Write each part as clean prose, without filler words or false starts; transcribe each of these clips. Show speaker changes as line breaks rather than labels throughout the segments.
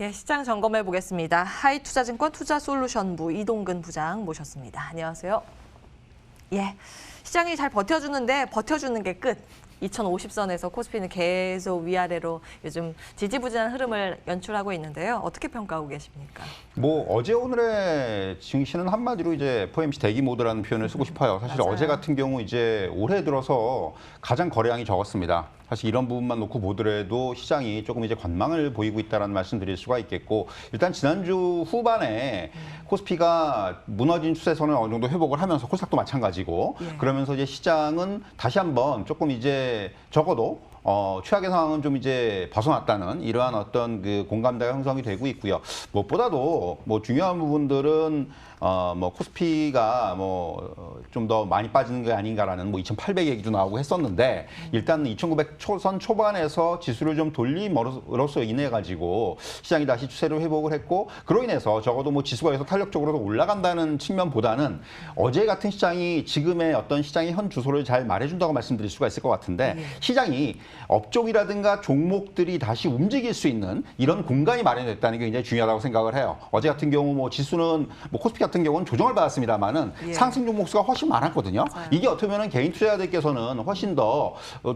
예, 시장 점검해 보겠습니다. 하이투자증권 투자솔루션부 이동근 부장 모셨습니다. 안녕하세요. 예, 시장이 잘 버텨주는데 버텨주는 게 끝. 2050선에서 코스피는 계속 위아래로 요즘 지지부진한 흐름을 연출하고 있는데요. 어떻게 평가하고 계십니까?
뭐 어제 오늘의 증시는 한마디로 이제 FOMC 대기 모드라는 표현을 쓰고 싶어요. 사실
맞아요.
어제 같은 경우 이제 올해 들어서 가장 거래량이 적었습니다. 사실 이런 부분만 놓고 보더라도 시장이 조금 이제 관망을 보이고 있다는 말씀드릴 수가 있겠고, 일단 지난주 후반에 코스피가 무너진 추세선을 어느 정도 회복을 하면서 코스닥도 마찬가지고,
예.
그러면서 이제 시장은 다시 한번 조금 이제 적어도 최악의 상황은 좀 이제 벗어났다는 이러한 어떤 그 공감대가 형성이 되고 있고요. 무엇보다도 뭐 중요한 부분들은 뭐 코스피가 뭐 좀 더 많이 빠지는 게 아닌가라는 뭐 2,800 얘기도 나오고 했었는데, 일단 2,900 선 초반에서 지수를 좀 돌림으로써 인해 가지고 시장이 다시 추세를 회복을 했고, 그로 인해서 적어도 뭐 지수가 여기서 탄력적으로 올라간다는 측면보다는 어제 같은 시장이 지금의 어떤 시장의 현 주소를 잘 말해준다고 말씀드릴 수가 있을 것 같은데, 시장이 업종이라든가 종목들이 다시 움직일 수 있는 이런 공간이 마련됐다는 게 굉장히 중요하다고 생각을 해요. 어제 같은 경우 뭐 지수는 뭐 코스피 같은 경우는 조정을 받았습니다만은
예.
상승 종목 수가 훨씬 많았거든요.
맞아요.
이게 어떻게 보면 개인 투자자들께서는 훨씬 더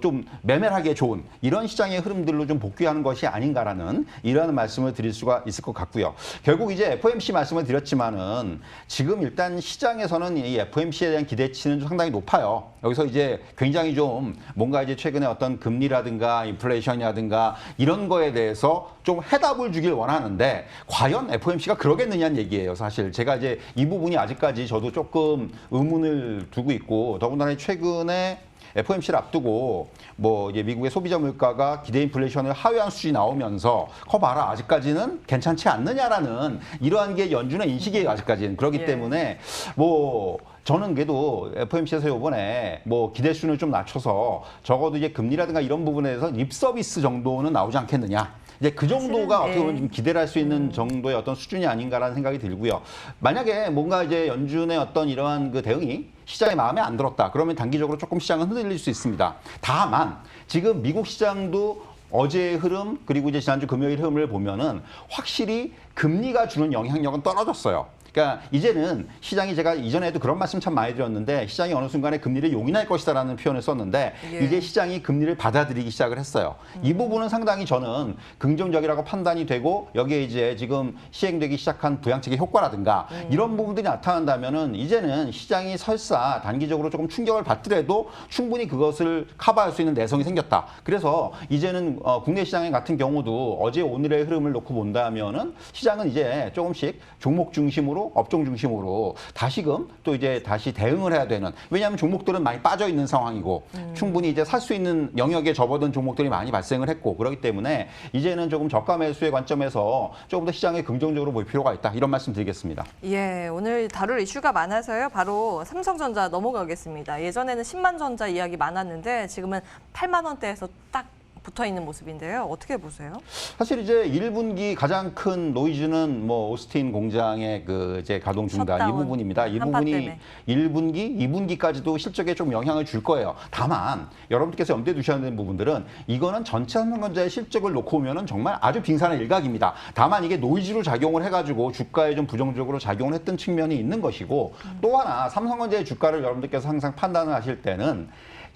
좀 매매하기에 좋은 이런 시장의 흐름들로 좀 복귀하는 것이 아닌가라는 이러한 말씀을 드릴 수가 있을 것 같고요. 결국 이제 FOMC 말씀을 드렸지만은 지금 일단 시장에서는 이 FOMC에 대한 기대치는 좀 상당히 높아요. 여기서 이제 굉장히 좀 뭔가 이제 최근에 어떤 금리라든가 인플레이션이라든가 이런 거에 대해서 좀 해답을 주길 원하는데, 과연 FOMC가 그러겠느냐는 얘기예요. 사실 제가 이제 이 부분이 아직까지 저도 조금 의문을 두고 있고, 더군다나 최근에 FOMC를 앞두고 뭐 이제 미국의 소비자 물가가 기대 인플레이션을 하회한 수준이 나오면서 거 봐라 아직까지는 괜찮지 않느냐라는 이러한 게 연준의 인식이에요. 아직까지는. 그렇기 때문에 뭐 저는 그래도 FOMC에서 이번에 뭐 기대수는 좀 낮춰서 적어도 이제 금리라든가 이런 부분에서 립 서비스 정도는 나오지 않겠느냐. 이제 그 정도가 어떻게 보면 좀 기대를 할 수 있는 정도의 어떤 수준이 아닌가라는 생각이 들고요. 만약에 뭔가 이제 연준의 어떤 이러한 그 대응이 시장의 마음에 안 들었다, 그러면 단기적으로 조금 시장은 흔들릴 수 있습니다. 다만 지금 미국 시장도 어제의 흐름 그리고 이제 지난주 금요일 흐름을 보면은 확실히 금리가 주는 영향력은 떨어졌어요. 그러니까 이제는 시장이, 제가 이전에도 그런 말씀 참 많이 드렸는데, 시장이 어느 순간에 금리를 용인할 것이다라는 표현을 썼는데, 이제 시장이 금리를 받아들이기 시작을 했어요. 이 부분은 상당히 저는 긍정적이라고 판단이 되고, 여기에 이제 지금 시행되기 시작한 부양책의 효과라든가 이런 부분들이 나타난다면은 이제는 시장이 설사 단기적으로 조금 충격을 받더라도 충분히 그것을 커버할 수 있는 내성이 생겼다. 그래서 이제는 국내 시장 같은 경우도 어제 오늘의 흐름을 놓고 본다면은 시장은 이제 조금씩 종목 중심으로, 업종 중심으로 다시금 또 이제 다시 대응을 해야 되는, 왜냐하면 종목들은 많이 빠져 있는 상황이고 충분히 이제 살 수 있는 영역에 접어든 종목들이 많이 발생을 했고, 그렇기 때문에 이제는 조금 저가 매수의 관점에서 조금 더 시장에 긍정적으로 볼 필요가 있다, 이런 말씀 드리겠습니다.
예, 오늘 다룰 이슈가 많아서요. 바로 삼성전자 넘어가겠습니다. 예전에는 10만 전자 이야기 많았는데 지금은 8만 원대에서 딱 붙어있는 모습인데요. 어떻게 보세요?
사실 이제 1분기 가장 큰 노이즈는 뭐 오스틴 공장의 그 이제 가동 중단, 이
셧다운,
부분입니다. 이
한파
부분이
때문에.
1분기, 2분기까지도 실적에 좀 영향을 줄 거예요. 다만 여러분들께서 염두에 두셔야 되는 부분들은, 이거는 전체 삼성전자의 실적을 놓고 보면은 정말 아주 빙산의 일각입니다. 다만 이게 노이즈로 작용을 해가지고 주가에 좀 부정적으로 작용을 했던 측면이 있는 것이고, 또 하나 삼성전자의 주가를 여러분들께서 항상 판단을 하실 때는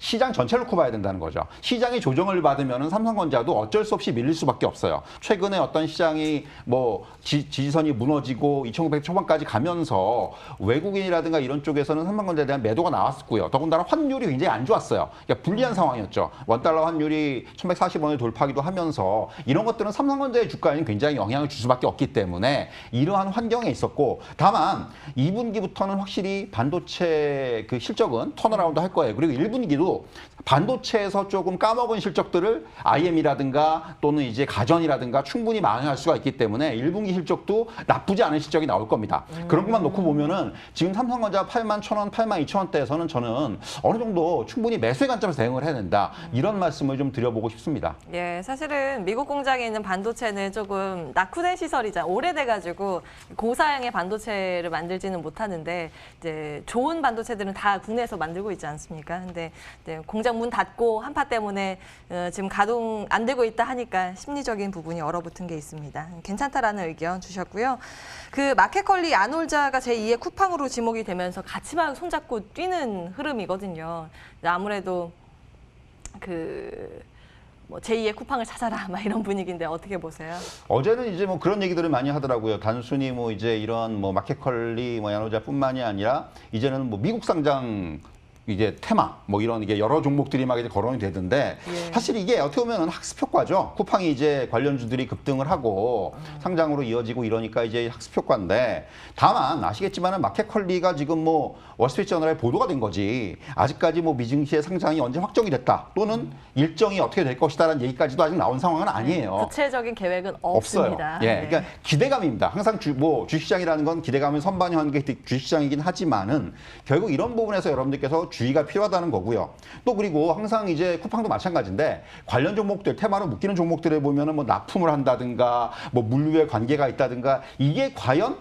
시장 전체를 놓고 봐야 된다는 거죠. 시장이 조정을 받으면 삼성전자도 어쩔 수 없이 밀릴 수밖에 없어요. 최근에 어떤 시장이 뭐 지지선이 무너지고 2,900 초반까지 가면서 외국인이라든가 이런 쪽에서는 삼성전자에 대한 매도가 나왔고요. 더군다나 환율이 굉장히 안 좋았어요. 그러니까 불리한 상황이었죠. 원달러 환율이 1,140원을 돌파하기도 하면서 이런 것들은 삼성전자의 주가에는 굉장히 영향을 줄 수밖에 없기 때문에 이러한 환경에 있었고, 다만 2분기부터는 확실히 반도체 그 실적은 턴어라운드 할 거예요. 그리고 1분기도 반도체에서 조금 까먹은 실적들을 IM이라든가 또는 이제 가전이라든가 충분히 반영할 수가 있기 때문에 1분기 실적도 나쁘지 않은 실적이 나올 겁니다. 그런 것만 놓고 보면은 지금 삼성전자 81,000원, 82,000원대에서는 저는 어느 정도 충분히 매수의 관점에서 대응을 해야 된다, 이런 말씀을 좀 드려보고 싶습니다.
예, 사실은 미국 공장에 있는 반도체는 조금 낙후된 시설이잖아요. 오래돼가지고 고사양의 반도체를 만들지는 못하는데 이제 좋은 반도체들은 다 국내에서 만들고 있지 않습니까? 근데 네, 공장 문 닫고 한파 때문에 지금 가동 안 되고 있다 하니까 심리적인 부분이 얼어붙은 게 있습니다. 괜찮다라는 의견 주셨고요. 그 마켓컬리 아놀자가 제2의 쿠팡으로 지목이 되면서 같이 막 손잡고 뛰는 흐름이거든요. 아무래도 뭐 제2의 쿠팡을 찾아라 막 이런 분위기인데 어떻게 보세요?
어제는 이제 뭐 그런 얘기들을 많이 하더라고요. 단순히 뭐 이제 이런 뭐 마켓컬리 뭐 야노자뿐만이 아니라 이제는 뭐 미국 상장 이제 테마 뭐 이런 이게 여러 종목들이 막 이제 거론이 되던데
예.
사실 이게 어떻게 보면은 학습 효과죠. 쿠팡이 이제 관련주들이 급등을 하고 상장으로 이어지고 이러니까 이제 학습 효과인데 다만 아시겠지만은 마켓컬리가 지금 뭐 월스트리트저널에 보도가 된 거지 아직까지 뭐 미증시의 상장이 언제 확정이 됐다 또는 일정이 어떻게 될 것이다라는 얘기까지도 아직 나온 상황은 아니에요.
구체적인 계획은
없어요.
없습니다.
예,
네.
그러니까 기대감입니다. 항상 주식시장이라는 건 기대감을 선반영하는 게 주식시장이긴 하지만은 결국 이런 부분에서 여러분들께서 주의가 필요하다는 거고요. 또 그리고 항상 이제 쿠팡도 마찬가지인데 관련 종목들 테마로 묶이는 종목들을 보면은 뭐 납품을 한다든가 뭐 물류에 관계가 있다든가 이게 과연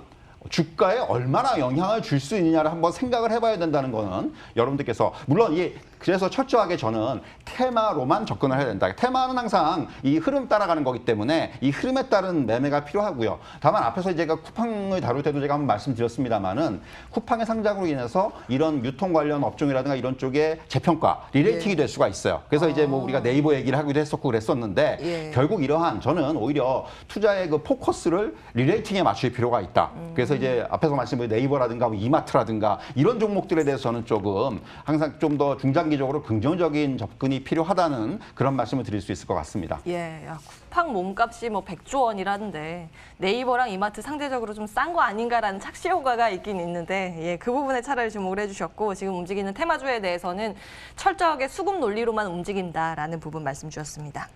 주가에 얼마나 영향을 줄 수 있느냐를 한번 생각을 해봐야 된다는 거는 여러분들께서 물론 그래서 철저하게 저는 테마로만 접근을 해야 된다. 테마는 항상 이 흐름 따라가는 거기 때문에 이 흐름에 따른 매매가 필요하고요. 다만 앞에서 제가 쿠팡을 다룰 때도 제가 한번 말씀드렸습니다만은 쿠팡의 상장으로 인해서 이런 유통 관련 업종이라든가 이런 쪽에 재평가, 리레이팅이 될 수가 있어요. 그래서 이제 뭐 우리가 네이버 얘기를 하기도 했었고 그랬었는데
예.
결국 이러한 저는 오히려 투자의 그 포커스를 리레이팅에 맞출 필요가 있다. 그래서 이제 앞에서 말씀드린 네이버라든가 뭐 이마트라든가 이런 종목들에 대해서 저는 조금 항상 좀 더 중장기적으로 긍정적인 접근이 필요하다는 그런 말씀을 드릴 수 있을 것 같습니다.
예, 야, 쿠팡 몸값이 뭐 100조 원이라는데 네이버랑 이마트 상대적으로 좀 싼 거 아닌가라는 착시 효과가 있긴 있는데 예, 그 부분에 차라리 주목을 해주셨고 지금 움직이는 테마주에 대해서는 철저하게 수급 논리로만 움직인다라는 부분 말씀 주셨습니다.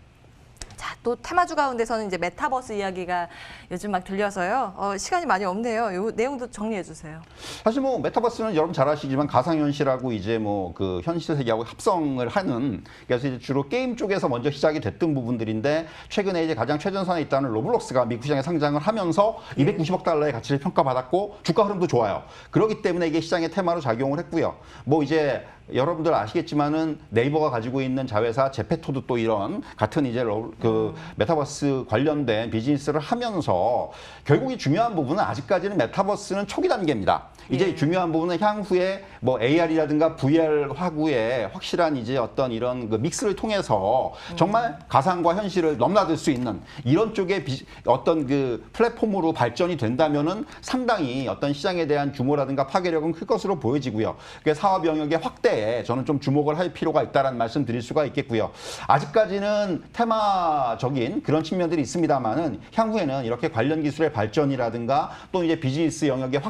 자, 또 테마주 가운데서는 이제 메타버스 이야기가 요즘 막 들려서요. 시간이 많이 없네요. 요 내용도 정리해 주세요.
사실 뭐 메타버스는 여러분 잘 아시지만 가상현실하고 이제 뭐 그 현실 세계하고 합성을 하는 그래서 이제 주로 게임 쪽에서 먼저 시작이 됐던 부분들인데 최근에 이제 가장 최전선에 있다는 로블록스가 미국 시장에 상장을 하면서 290억 달러의 가치를 평가받았고 주가 흐름도 좋아요. 그렇기 때문에 이게 시장의 테마로 작용을 했고요. 뭐 이제 여러분들 아시겠지만은 네이버가 가지고 있는 자회사 제페토도 또 이런 같은 이제 그 메타버스 관련된 비즈니스를 하면서 결국 이 중요한 부분은 아직까지는 메타버스는 초기 단계입니다. 이제
예.
중요한 부분은 향후에 뭐 AR이라든가 VR 화구의 확실한 이제 어떤 이런 그 믹스를 통해서 정말 가상과 현실을 넘나들 수 있는 이런 쪽의 어떤 그 플랫폼으로 발전이 된다면은 상당히 어떤 시장에 대한 규모라든가 파괴력은 클 것으로 보여지고요. 그 사업 영역의 확대에 저는 좀 주목을 할 필요가 있다라는 말씀 드릴 수가 있겠고요. 아직까지는 테마적인 그런 측면들이 있습니다만은 향후에는 이렇게 관련 기술의 발전이라든가 또 이제 비즈니스 영역의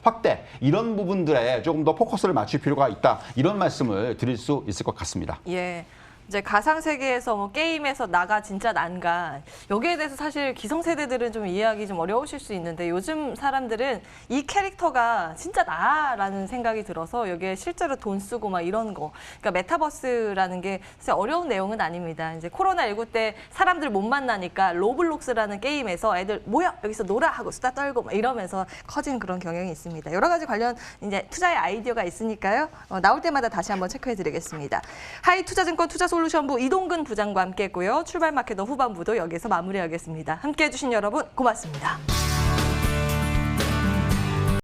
확대 이런 부분들에 조금 더 포커스를 맞출 필요가 있다. 이런 말씀을 드릴 수 있을 것 같습니다.
예. 이제 가상 세계에서 뭐 게임에서 나가 진짜 난가 여기에 대해서 사실 기성세대들은 좀 이해하기 좀 어려우실 수 있는데 요즘 사람들은 이 캐릭터가 진짜 나라는 생각이 들어서 여기에 실제로 돈 쓰고 막 이런 거 그러니까 메타버스라는 게 사실 어려운 내용은 아닙니다. 이제 코로나19 때 사람들 못 만나니까 로블록스라는 게임에서 애들 모여 여기서 놀아 하고 수다 떨고 막 이러면서 커진 그런 경향이 있습니다. 여러 가지 관련 이제 투자의 아이디어가 있으니까요. 나올 때마다 다시 한번 체크해드리겠습니다. 하이투자증권 투자솔루션부 이동근 부장과 함께했고요. 출발마케터 후반부도 여기서 마무리하겠습니다. 함께해 주신 여러분 고맙습니다.